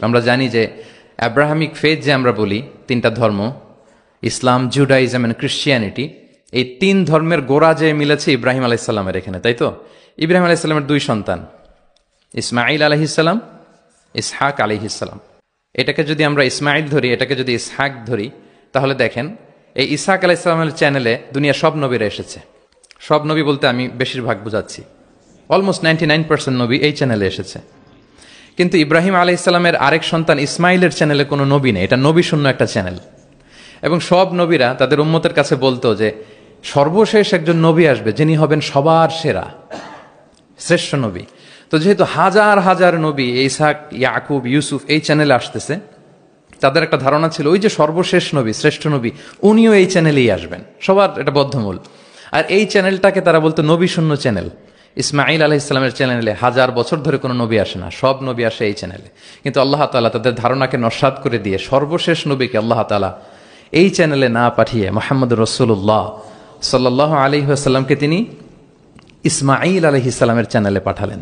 আমরা জানি যে অ্যাব্রাহামিক ফেথ যে আমরা বলি তিনটা ধর্ম, ইসলাম, জুডাইজম এন্ড ক্রিশ্চিয়ানিটি, এই তিন ধর্মের গোড়া যে মিলেছে ইব্রাহিম আলাইসাল্লামের এখানে, তাই তো? ইব্রাহিম আলাইসাল্লামের দুই সন্তান, ইসমাইল আলাইহিসসালাম, ইসহাক আলাইহিসসালাম। এটাকে যদি আমরা ইসমাইল ধরি, এটাকে যদি ইসহাক ধরি, তাহলে দেখেন এই ইসহাক আলাইহিসসালামের চ্যানেলে দুনিয়া সব নবীরা এসেছে। সব নবী বলতে আমি বেশিরভাগ বুঝাচ্ছি, অলমোস্ট 99% নবী এই চ্যানেলে এসেছে। কিন্তু ইব্রাহিম আলাইহিসসালামের আরেক সন্তান ইসমাইলের চ্যানেলে কোনো নবী নেই, এটা নবী শূন্য একটা চ্যানেল। এবং সব নবীরা তাদের উম্মতের কাছে বলতো যে সর্বশেষ একজন নবী আসবে যিনি হবেন সবার সেরা, শ্রেষ্ঠ নবী। তো যেহেতু হাজার হাজার নবী ইসহাক, ইয়াকুব, ইউসুফ এই চ্যানেলে আসতেছে, তাদের একটা ধারণা ছিল ওই যে সর্বশেষ নবী, শ্রেষ্ঠ নবী, উনিও এই চ্যানেলেই আসবেন, সবার এটা বদ্ধমূল। আর এই চ্যানেলটাকে তারা বলতো নবী শূন্য চ্যানেল। ইসমাইল আলাইহিসসালামের চ্যানেলে হাজার বছর ধরে কোনো নবী আসে না, সব নবী আসে এই চ্যানেলে। কিন্তু আল্লাহ তাআলা তাদের ধারণাকে নস্যাৎ করে দিয়ে সর্বশেষ নবীকে আল্লাহ তাআলা এই চ্যানেলে না পাঠিয়ে মুহাম্মদ রাসূলুল্লাহ সাল্লাল্লাহু আলাইহি ওয়াসাল্লামকে তিনি ইসমাইল আলাইহিস সালামের চ্যানেলে পাঠালেন।